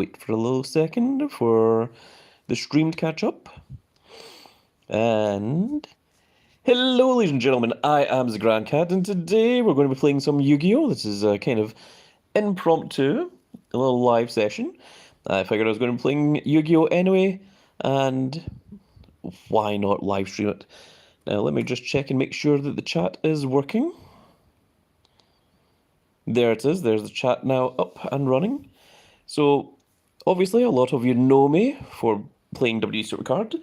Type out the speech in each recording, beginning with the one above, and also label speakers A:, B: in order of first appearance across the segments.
A: Wait for a little second for the stream to catch up. And hello, ladies and gentlemen, I am the Grand Cat, and today we're going to be playing some Yu-Gi-Oh! This is a kind of impromptu, a little live session. I figured I was going to be playing Yu-Gi-Oh! Anyway, and why not live stream it? Now, let me just check and make sure that the chat is working. There it is, there's the chat now up and running. So, obviously, a lot of you know me for playing W Supercard,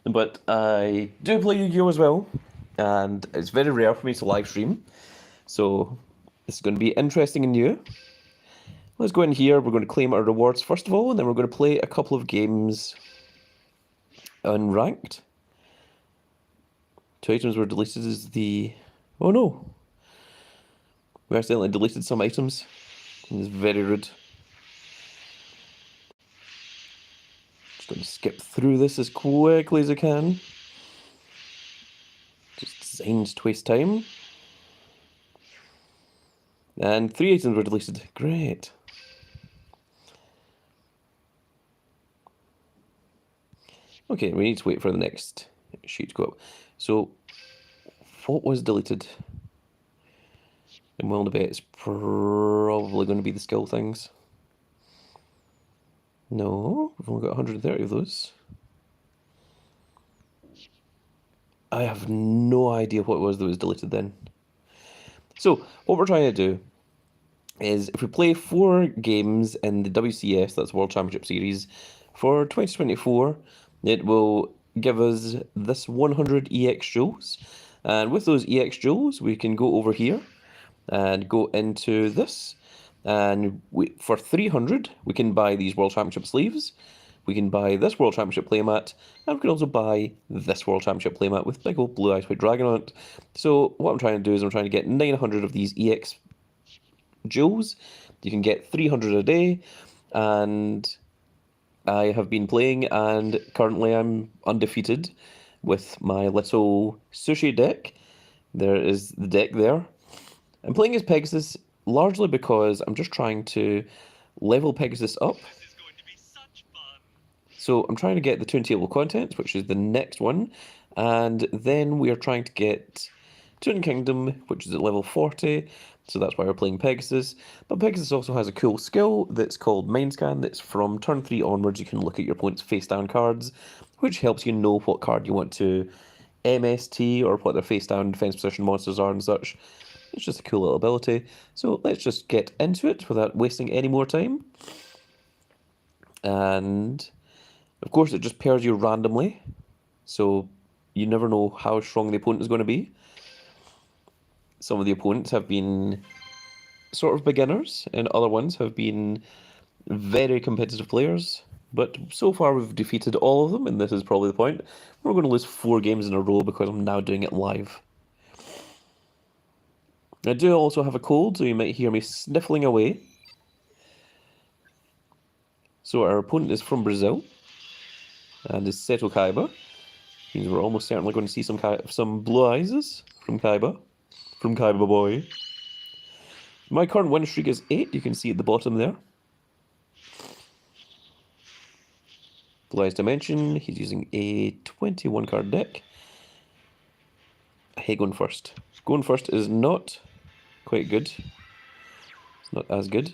A: but I do play Yu-Gi-Oh! As well, and it's very rare for me to live stream, so this is going to be interesting and new. Let's go in here, we're going to claim our rewards first of all, and then we're going to play a couple of games unranked. 2 items were deleted as the... Oh no! We accidentally deleted some items. It's very rude. Just going to skip through this as quickly as I can. Just designed to waste time. And 3 items were deleted. Great. Okay, we need to wait for the next sheet to go up. So, what was deleted? I'm willing to bet it's probably going to be the skill things. No, we've only got 130 of those. I have no idea what it was that was deleted then. So, what we're trying to do is, if we play 4 games in the WCS, that's World Championship Series, for 2024, it will give us this 100 EX jewels. And with those EX jewels, we can go over here and go into this. And for 300, we can buy these World Championship sleeves. We can buy this World Championship playmat, and we can also buy this World Championship playmat with big old blue eyes white dragon on it. So what I'm trying to do is I'm trying to get 900 of these EX jewels. You can get 300 a day, and I have been playing, and currently I'm undefeated with my little sushi deck. There is the deck there. I'm playing as Pegasus largely because I'm just trying to level Pegasus up. So I'm trying to get the Toon Table Contents, which is the next one, and then we are trying to get Toon Kingdom, which is at level 40, so that's why we're playing Pegasus. But Pegasus also has a cool skill that's called Mind Scan, that's from turn 3 onwards you can look at your opponent's face-down cards, which helps you know what card you want to MST, or what their face-down defense position monsters are and such. It's just a cool little ability. So let's just get into it without wasting any more time. And of course it just pairs you randomly, so you never know how strong the opponent is going to be. Some of the opponents have been sort of beginners, and other ones have been very competitive players. But so far we've defeated all of them, and this is probably the point. We're going to lose 4 games in a row because I'm now doing it live. I do also have a cold, so you might hear me sniffling away. So our opponent is from Brazil, and is Seto Kaiba. Means we're almost certainly going to see some blue eyes from Kaiba. From Kaiba boy. My current win streak is 8, you can see at the bottom there. Blue Eyes Dimension, he's using a 21 card deck. Hey, going first. Going first is not quite good. It's not as good.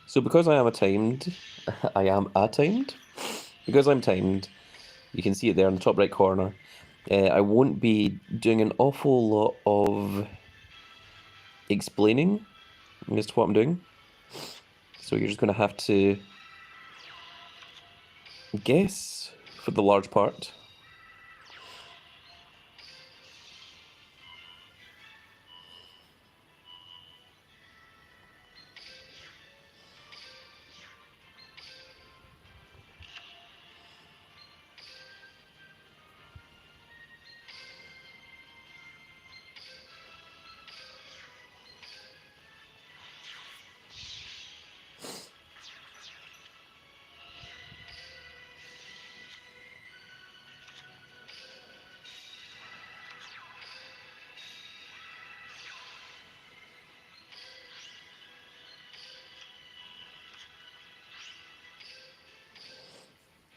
A: So because I am timed, because I'm timed, you can see it there in the top right corner. I won't be doing an awful lot of explaining as to what I'm doing. So you're just going to have to guess for the large part.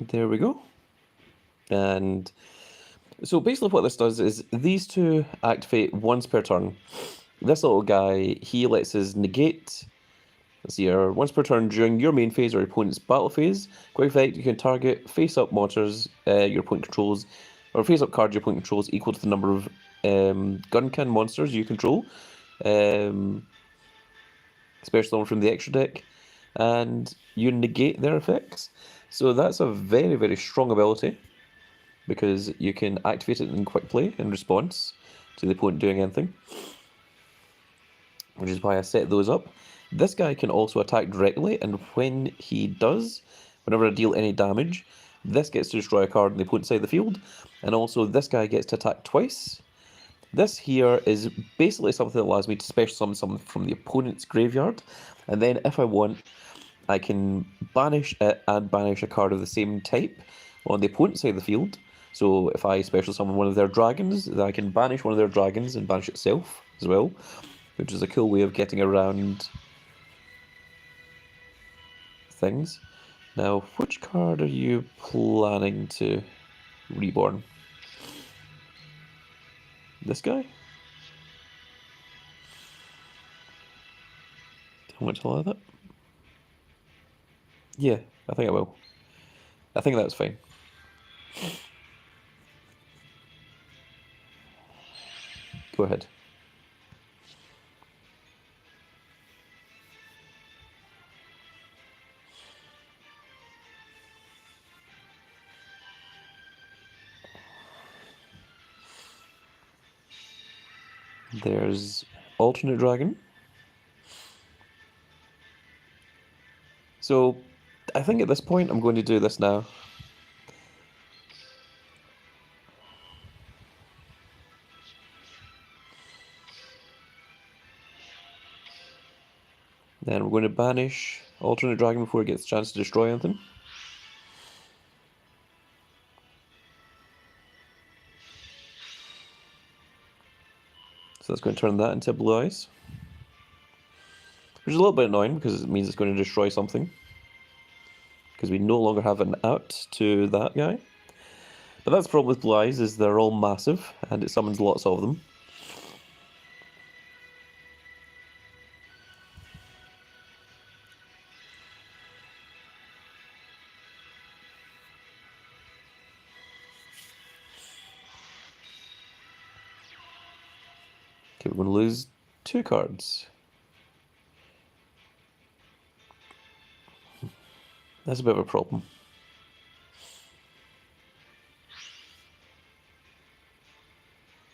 A: There we go. And so basically what this does is these two activate once per turn. This little guy, he lets us negate. Let's see here. Once per turn during your main phase or your opponent's battle phase, quick effect, you can target face-up monsters your opponent controls, or face-up cards your opponent controls equal to the number of gun-can monsters you control, especially one from the extra deck, and you negate their effects. So that's a very, very strong ability, because you can activate it in quick play in response to the opponent doing anything, which is why I set those up. This guy can also attack directly, and when he does, whenever I deal any damage, this gets to destroy a card on the opponent's side of the field, and also this guy gets to attack twice. This here is basically something that allows me to special summon something from the opponent's graveyard, and then if I want, I can banish it and banish a card of the same type on the opponent's side of the field. So if I special summon one of their dragons, then I can banish one of their dragons and banish itself as well, which is a cool way of getting around things. Now, which card are you planning to reborn? This guy? How much to allow that? Yeah, I think I will. I think that's fine. Go ahead. There's alternate dragon. So I think at this point I'm going to do this now. Then we're going to banish alternate dragon before it gets a chance to destroy anything. So that's going to turn that into blue eyes, which is a little bit annoying because it means it's going to destroy something, because we no longer have an out to that guy. But that's the problem with blue eyes, is they're all massive and it summons lots of them. Okay, we're going to lose 2 cards. That's a bit of a problem.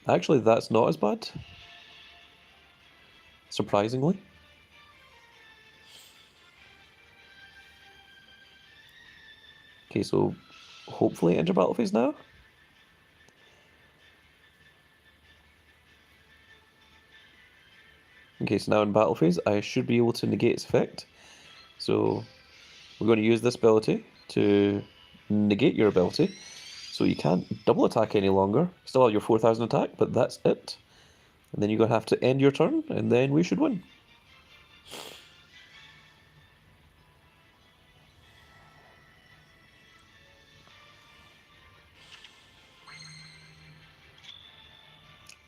A: Actually, that's not as bad, surprisingly. Okay, so hopefully enter battle phase now. Okay, so now in battle phase, I should be able to negate its effect. So we're going to use this ability to negate your ability. So you can't double attack any longer. Still have your 4,000 attack, but that's it. And then you're going to have to end your turn, and then we should win.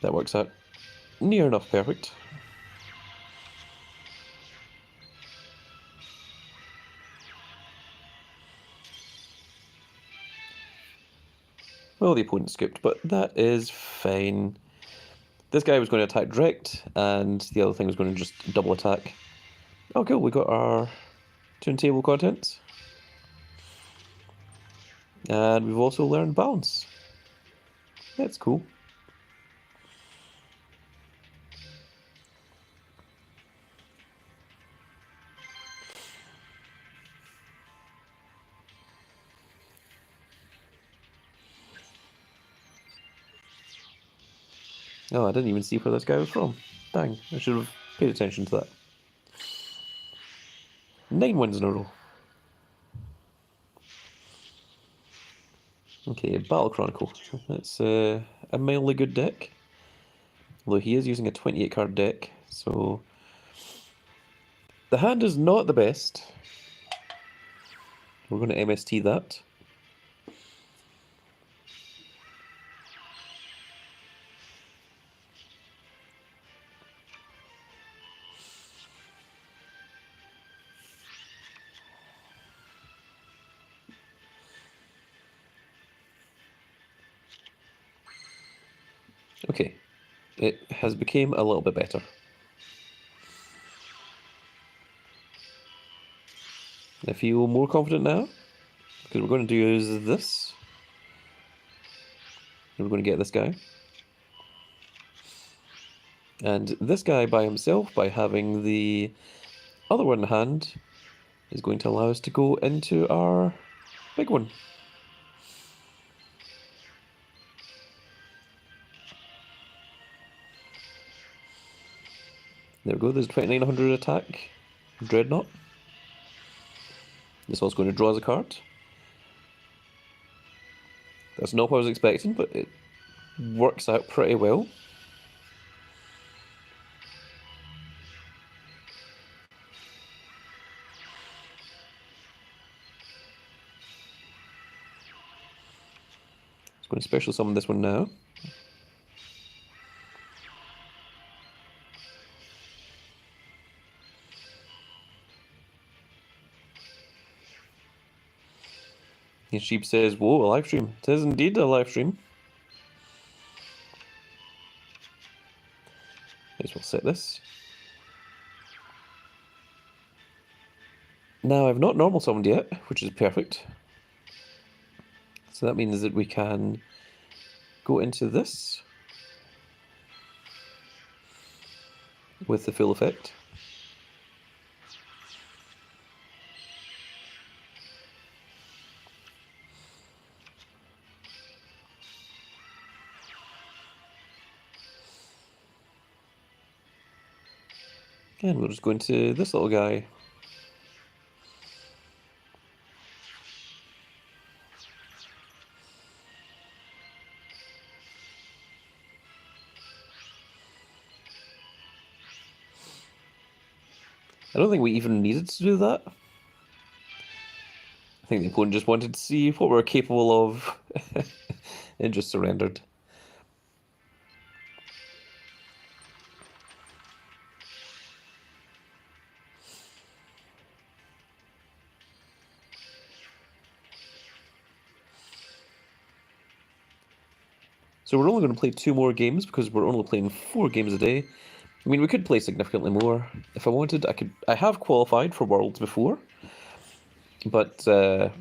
A: That works out near enough perfect. Well, the opponent skipped, but that is fine. This guy was going to attack direct, and the other thing was going to just double attack. Oh, cool, we got our turntable contents. And we've also learned balance. That's cool. Oh, I didn't even see where this guy was from. Dang, I should have paid attention to that. 9 wins in a row. Okay, Battle Chronicle. That's a mildly good deck. Although he is using a 28 card deck, so the hand is not the best. We're going to MST that. Okay, it has become a little bit better. I feel more confident now, because we're going to use this. And we're going to get this guy. And this guy by himself, by having the other one in hand, is going to allow us to go into our big one. There we go, there's 2900 attack. Dreadnought. This also going to draw us a card. That's not what I was expecting, but it works out pretty well. It's going to special summon this one now. And Sheep says, whoa, a live stream. It is indeed a live stream. Guess we'll set this. Now, I've not normal summoned yet, which is perfect. So that means that we can go into this with the full effect. And we'll just go into this little guy. I don't think we even needed to do that. I think the opponent just wanted to see what we're capable of and just surrendered. So we're only going to play 2 more games because we're only playing 4 games a day. I mean, we could play significantly more. If I wanted, I could. I have qualified for Worlds before, but it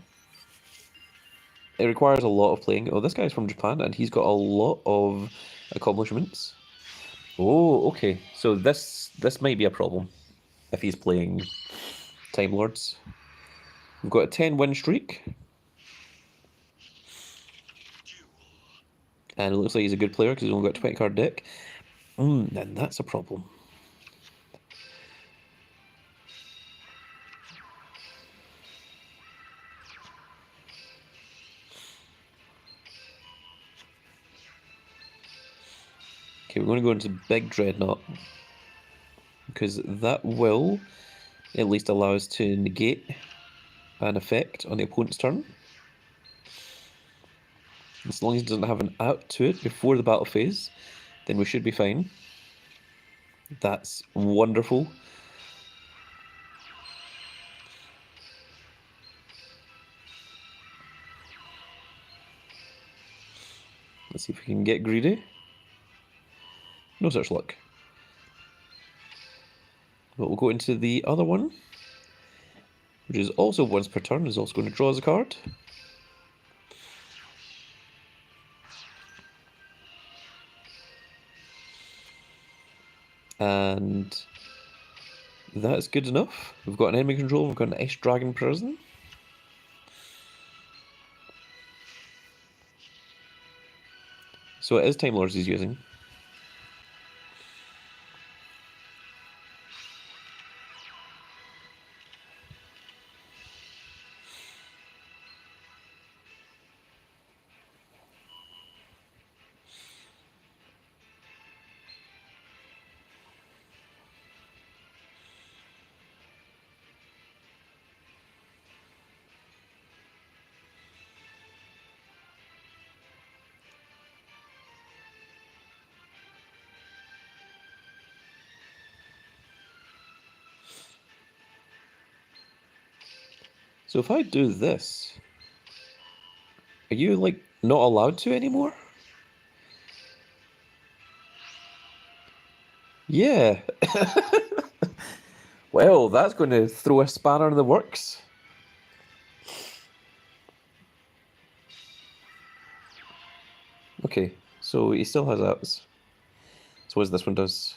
A: requires a lot of playing. Oh, this guy's from Japan, and he's got a lot of accomplishments. Oh, okay. So this might be a problem if he's playing Time Lords. We've got a 10 win streak. And it looks like he's a good player because he's only got a 20 card deck. Then that's a problem. Okay, we're going to go into Big Dreadnought. Because that will at least allow us to negate an effect on the opponent's turn. As long as it doesn't have an out to it before the battle phase, then we should be fine. That's wonderful. Let's see if we can get greedy. No such luck. But we'll go into the other one, which is also once per turn, is also going to draw us a card. And that's good enough. We've got an enemy control, we've got an S-Dragon Prison. So it is Time Lords he's using. So if I do this, are you, like, not allowed to anymore? Yeah. Well, that's going to throw a spanner in the works. Okay, so he still has outs. So as this one does.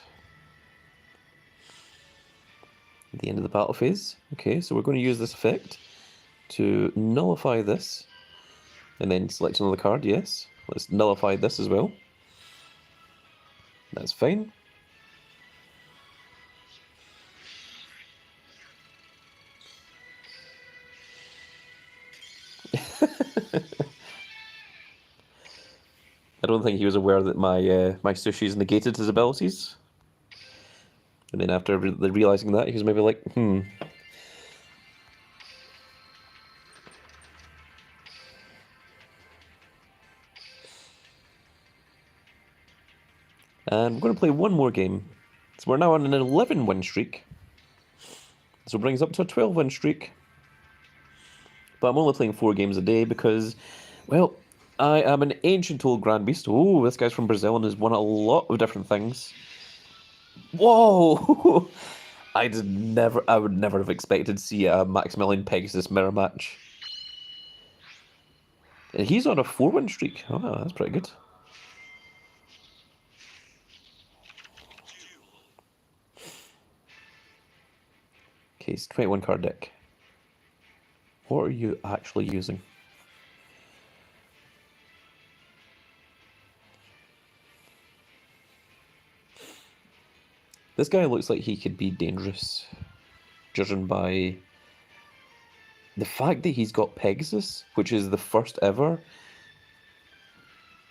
A: At the end of the battle phase. Okay, so we're going to use this effect to nullify this. And then select another card, yes. Let's nullify this as well. That's fine. I don't think he was aware that my sushi's negated his abilities. And then after realizing that, he was maybe like, And we're going to play one more game. So we're now on an 11 win streak. So it brings up to a 12 win streak. But I'm only playing 4 games a day because, well, I am an ancient old Grand Beast. Oh, this guy's from Brazil and has won a lot of different things. Whoa! I would never have expected to see a Maximilian Pegasus mirror match. And he's on a 4-win streak. Oh, that's pretty good. Okay, it's 21 card deck. What are you actually using? This guy looks like he could be dangerous, judging by the fact that he's got Pegasus, which is the first ever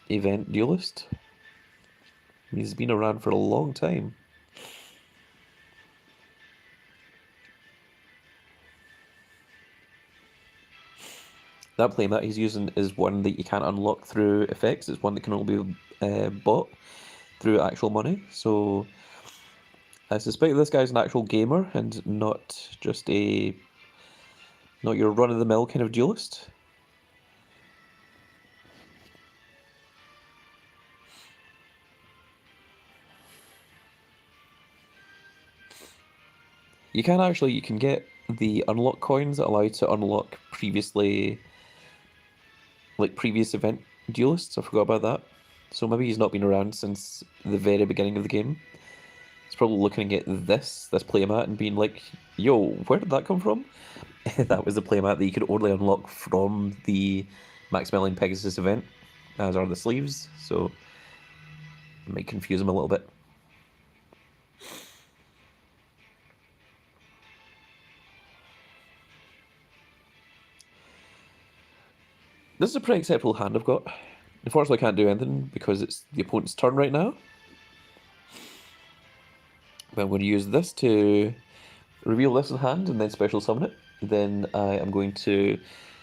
A: event duelist. He's been around for a long time. That playmat he's using is one that you can't unlock through effects. It's one that can only be bought through actual money. So I suspect this guy's an actual gamer and not just not your run-of-the-mill kind of duelist. You can get the unlock coins that allow you to unlock previous event duelists. I forgot about that. So maybe he's not been around since the very beginning of the game. He's probably looking at this playmat and being like, yo, where did that come from? That was the playmat that you could only unlock from the Maximilian Pegasus event, as are the sleeves, so it might confuse him a little bit. This is a pretty acceptable hand I've got. Unfortunately, I can't do anything because it's the opponent's turn right now. But I'm going to use this to reveal this in hand and then special summon it. Then I am going to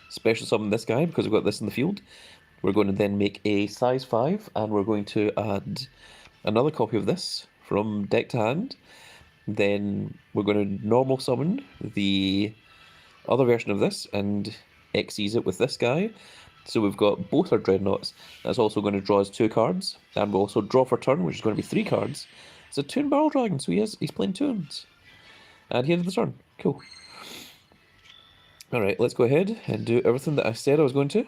A: special summon this guy because I've got this in the field. We're going to then make a size 5 and we're going to add another copy of this from deck to hand. Then we're going to normal summon the other version of this and Xyz it with this guy. So we've got both our Dreadnoughts. That's also going to draw us 2 cards. And we'll also draw for turn, which is going to be 3 cards. It's a Toon Barrel Dragon, so he's playing Toons. And he ended the turn. Cool. Alright, let's go ahead and do everything that I said I was going to.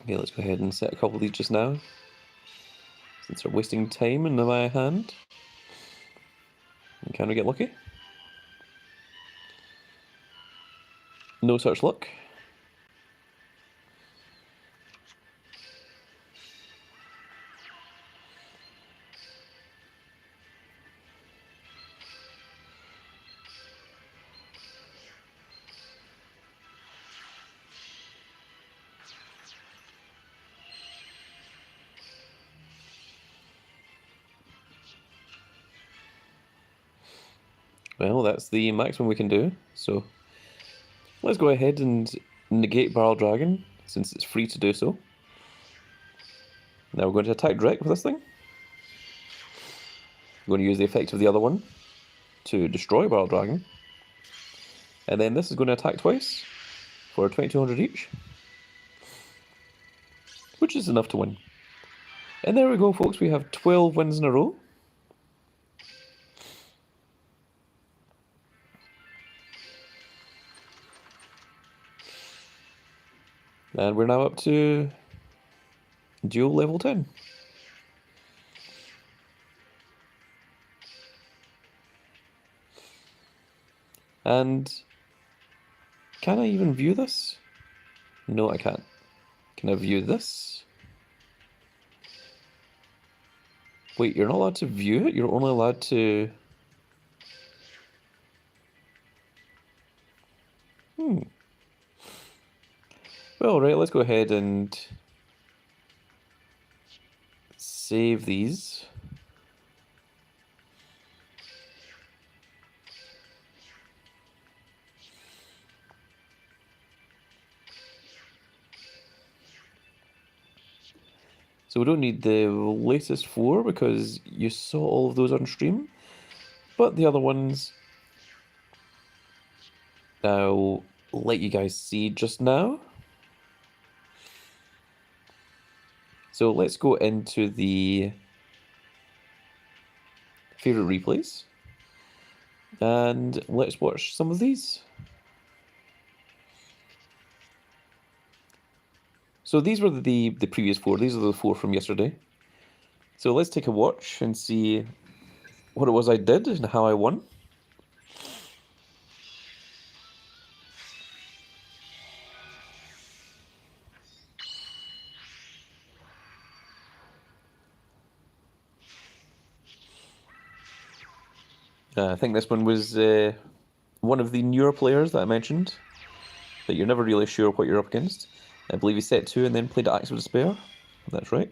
A: Okay, let's go ahead and set a couple of these just now, since we're wasting time in my hand. And can we get lucky? No such luck. Well, that's the maximum we can do. So let's go ahead and negate Barrel Dragon, since it's free to do so. Now we're going to attack direct with this thing. We're going to use the effect of the other one to destroy Barrel Dragon. And then this is going to attack twice for 2200 each, which is enough to win. And there we go, folks. We have 12 wins in a row. And we're now up to Duel level 10. And can I even view this? No, I can't. Can I view this? Wait, you're not allowed to view it? You're only allowed to... Well, right, let's go ahead and save these. So we don't need the latest 4 because you saw all of those on stream. But the other ones, I'll let you guys see just now. So let's go into the favorite replays. And let's watch some of these. So these were the previous 4. These are the 4 from yesterday. So let's take a watch and see what it was I did and how I won. I think this one was one of the newer players that I mentioned, that you're never really sure what you're up against. I believe he set 2 and then played Axe of Despair. That's right.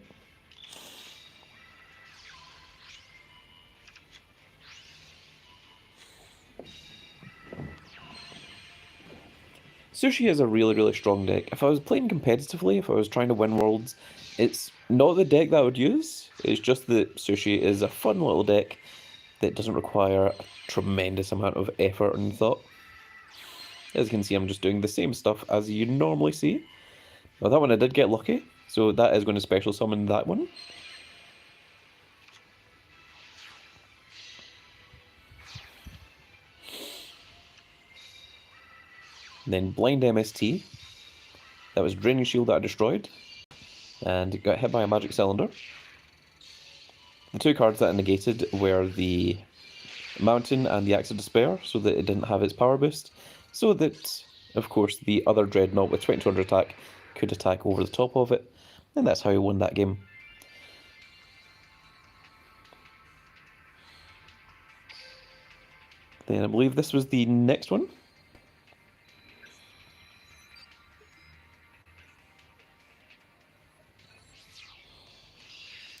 A: Sushi is a really, really strong deck. If I was playing competitively, if I was trying to win Worlds, it's not the deck that I would use. It's just that Sushi is a fun little deck that doesn't require a tremendous amount of effort and thought. As you can see, I'm just doing the same stuff as you normally see. Well, that one I did get lucky, so that is going to special summon that one. Then Blind MST. That was Draining Shield that I destroyed. And got hit by a Magic Cylinder. The 2 cards that I negated were the Mountain and the Axe of Despair, so that it didn't have its power boost. So that, of course, the other Dreadnought with 2200 attack could attack over the top of it. And that's how he won that game. Then I believe this was the next one.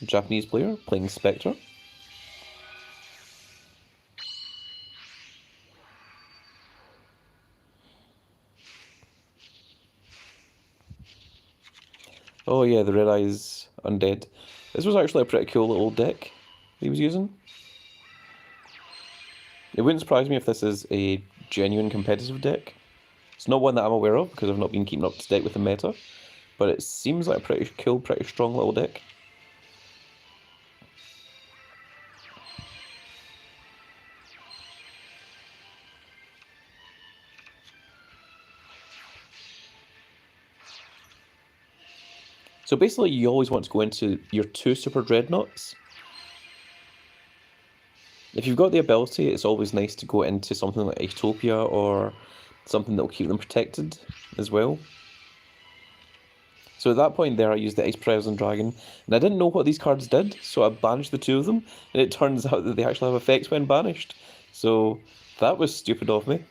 A: Japanese player playing Spectre. Oh yeah, the Red Eyes Undead. This was actually a pretty cool little deck he was using. It wouldn't surprise me if this is a genuine competitive deck. It's not one that I'm aware of because I've not been keeping up to date with the meta, but it seems like a pretty cool, pretty strong little deck. So basically you always want to go into your 2 Super Dreadnoughts. If you've got the ability, it's always nice to go into something like Utopia or something that will keep them protected as well. So at that point there, I used the Ice Present Dragon, and I didn't know what these cards did, so I banished the 2 of them, and it turns out that they actually have effects when banished. So that was stupid of me.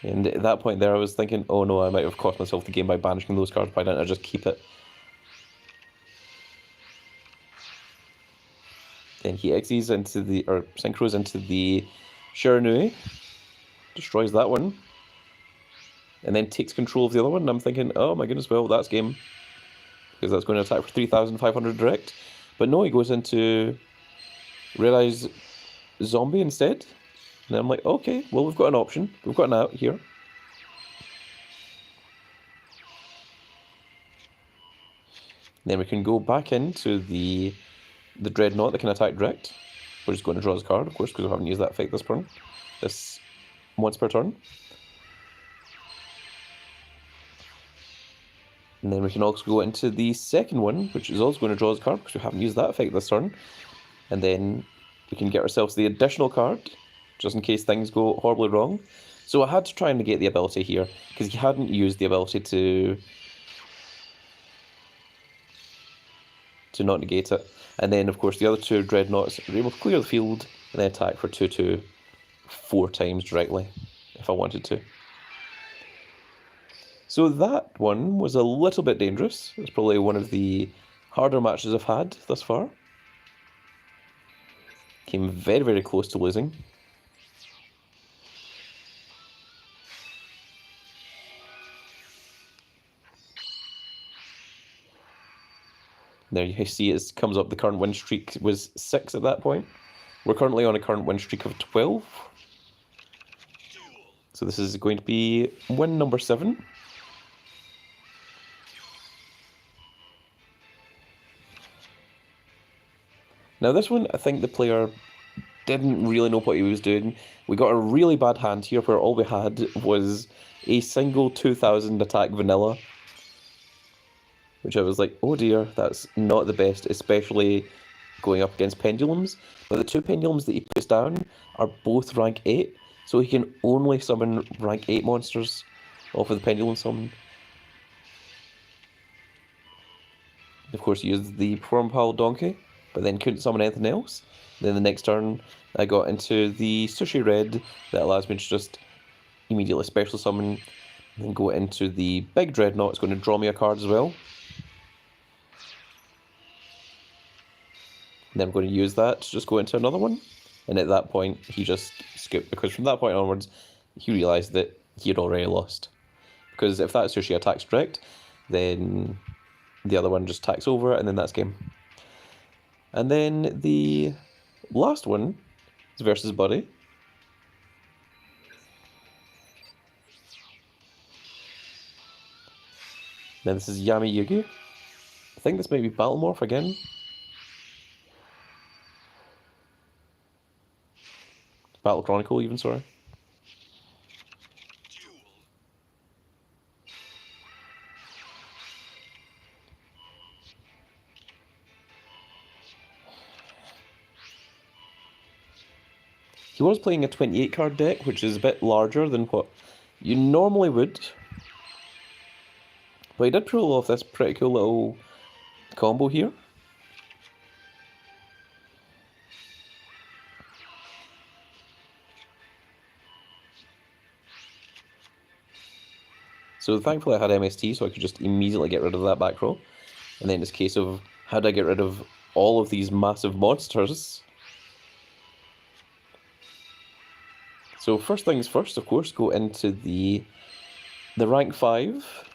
A: And at that point there, I was thinking, oh no, I might have cost myself the game by banishing those cards. Why didn't I just keep it? Then he Xyz into the, or synchros into the Shiranui, destroys that one, and then takes control of the other one. And I'm thinking, oh my goodness, well, that's game, because that's going to attack for 3,500 direct. But no, he goes into Red Eyes Zombie instead. And I'm like, okay, well, we've got an option. We've got an out here. Then we can go back into the Dreadnought that can attack direct. We're just going to draw his card, of course, because we haven't used that effect this turn. This once per turn. And then we can also go into the second one, which is also going to draw his card, because we haven't used that effect this turn. And then we can get ourselves the additional card, just in case things go horribly wrong. So I had to try and negate the ability here, because he hadn't used the ability to not negate it. And then, of course, the other two Dreadnoughts are able to clear the field and then attack for 2/2 4 times directly, if I wanted to. So that one was a little bit dangerous. It's probably one of the harder matches I've had thus far. Came very, very close to losing. There you see it comes up, the current win streak was 6 at that point. We're currently on a current win streak of 12. So this is going to be win number 7. Now this one, I think the player didn't really know what he was doing. We got a really bad hand here where all we had was a single 2000 attack vanilla. Which I was like, oh dear, that's not the best, especially going up against pendulums. But the 2 pendulums that he puts down are both rank 8, so he can only summon rank 8 monsters off of the pendulum summon. Of course, he used the Perform Pile Donkey, but then couldn't summon anything else. Then the next turn, I got into the Sushi Red that allows me to just immediately special summon, and then go into the big Dreadnought. It's going to draw me a card as well. And then I'm going to use that to just go into another one. And at that point, he just scooped, because from that point onwards, he realised that he had already lost. Because if that Sushi attacks direct, then the other one just attacks over, and then that's game. And then the last one is versus Buddy. Then this is Yami Yugi. I think this might be Battle Morph again. Battle Chronicle even, sorry. He was playing a 28 card deck, which is a bit larger than what you normally would. But he did pull off this pretty cool little combo here. So thankfully I had MST, so I could just immediately get rid of that back row. And then it's a case of, how do I get rid of all of these massive monsters? So first things first, of course, go into the rank 5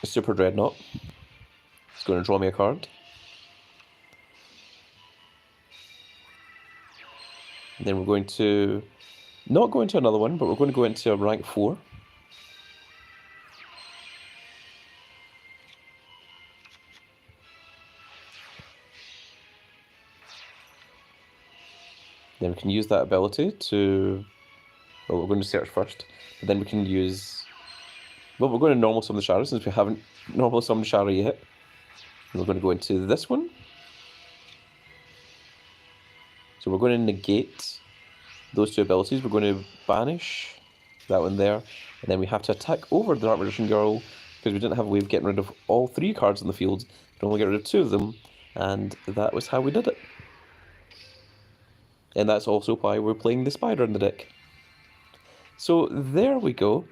A: Super Dreadnought. It's going to draw me a card. And then we're going to not go into another one, but we're going to go into a rank 4. Then we can use that ability to, well, we're going to search first, but then we can use, well, we're going to normal summon the Shara since we haven't normal summoned Shara yet. And we're going to go into this one. So we're going to negate those 2 abilities. We're going to banish that one there, and then we have to attack over the Dark Magician Girl because we didn't have a way of getting rid of all 3 cards in the field. We could only get rid of 2 of them, and that was how we did it. And that's also why we're playing the spider in the deck. So there we go.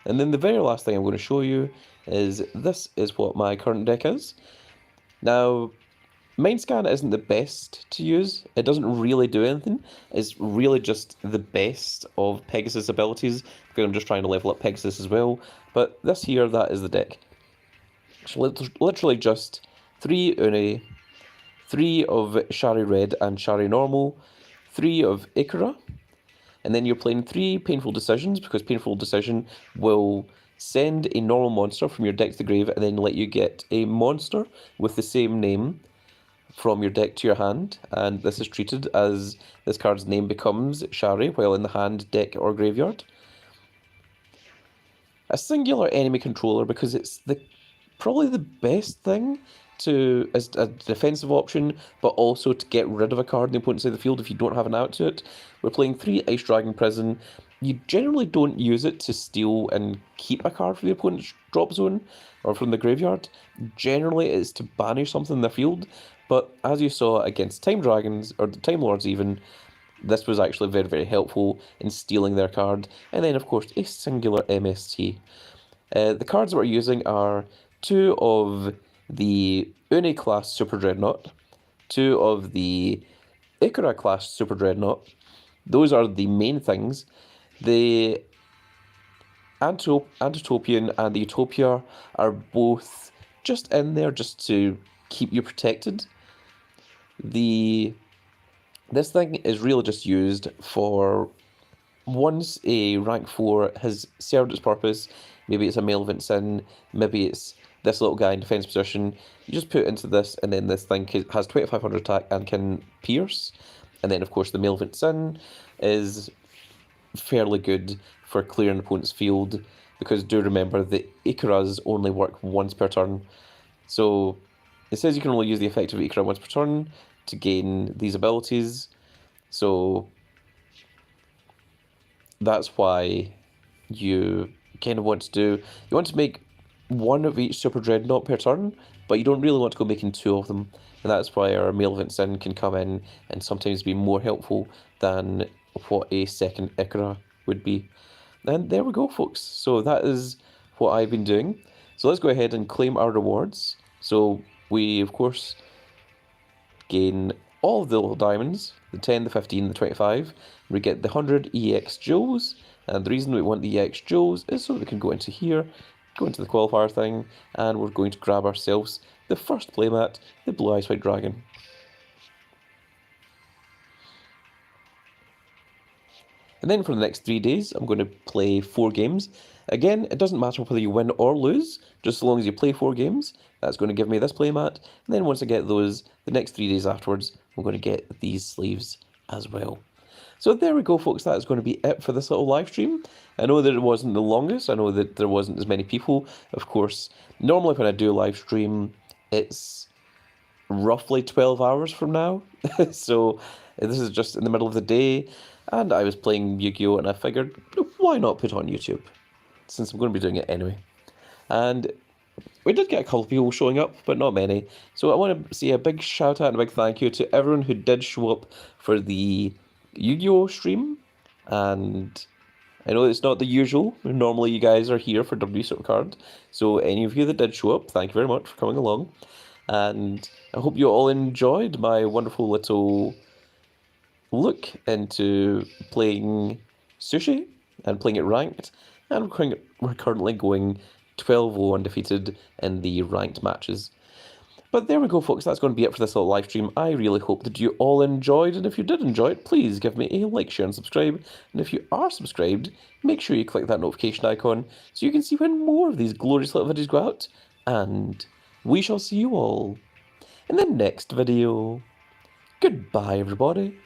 A: And then the very last thing I'm going to show you is this is what my current deck is. Now, Mind Scan isn't the best to use. It doesn't really do anything. It's really just the best of Pegasus abilities, because I'm just trying to level up Pegasus as well. But this here, that is the deck. So literally just 3 Uni, 3 of Shari Red and Shari Normal, 3 of Ikora, and then you're playing 3 Painful Decisions, because Painful Decision will send a normal monster from your deck to the grave and then let you get a monster with the same name from your deck to your hand, and this is treated as this card's name becomes Shari while in the hand, deck, or graveyard. A singular enemy controller, because it's probably the best thing to as a defensive option, but also to get rid of a card in the opponent's side of the field if you don't have an out to it. We're playing 3 Ice Dragon Prison. You generally don't use it to steal and keep a card from the opponent's drop zone or from the graveyard. Generally, it's to banish something in the field, but as you saw against Time Dragons, or the Time Lords even, this was actually very, very helpful in stealing their card. And then, of course, a singular MST. The cards that we're using are 2 of the Uni class Super Dreadnought, 2 of the Ikora class Super Dreadnought. Those are the main things. The Antitopian and the Utopia are both just in there just to keep you protected. This thing is really just used for once a rank 4 has served its purpose. Maybe it's a Malevolent Sin, maybe it's this little guy in defense position. You just put it into this, and then this thing has 2500 attack and can pierce. And then, of course, the Malevolent Sin is fairly good for clearing the opponent's field, because do remember the Ikaras only work once per turn. So it says you can only use the effect of Ikora once per turn to gain these abilities. So that's why you kind of want to you want to make 1 of each Super Dreadnought per turn, but you don't really want to go making 2 of them. And that's why our Malevolent Sin can come in and sometimes be more helpful than what a second Ikora would be. And there we go, folks. So that is what I've been doing. So let's go ahead and claim our rewards. So we, of course, gain all of the little diamonds, the 10, the 15, the 25. We get the 100 EX jewels, and the reason we want the EX jewels is so we can go into here, go into the qualifier thing, and we're going to grab ourselves the first playmat, the Blue Eyes White Dragon. And then for the next 3 days, I'm going to play 4 games. Again, it doesn't matter whether you win or lose, just as long as you play 4 games. That's going to give me this playmat. And then once I get those, the next 3 days afterwards, I'm going to get these sleeves as well. So there we go, folks. That is going to be it for this little live stream. I know that it wasn't the longest. I know that there wasn't as many people. Of course, normally when I do a live stream, it's roughly 12 hours from now. So this is just in the middle of the day. And I was playing Yu-Gi-Oh! And I figured, why not put it on YouTube? Since I'm going to be doing it anyway. And we did get a couple of people showing up, but not many. So I want to say a big shout out and a big thank you to everyone who did show up for the Yu-Gi-Oh! Stream. And I know it's not the usual. Normally you guys are here for W Super Card. So any of you that did show up, thank you very much for coming along. And I hope you all enjoyed my wonderful little look into playing Sushi and playing it ranked, and we're currently going 12-0 undefeated in the ranked matches. But there we go, folks. That's going to be it for this little live stream. I really hope that you all enjoyed, and if you did enjoy it, please give me a like, share, and subscribe. And if you are subscribed, make sure you click that notification icon so you can see when more of these glorious little videos go out. And we shall see you all in the next video. Goodbye, everybody.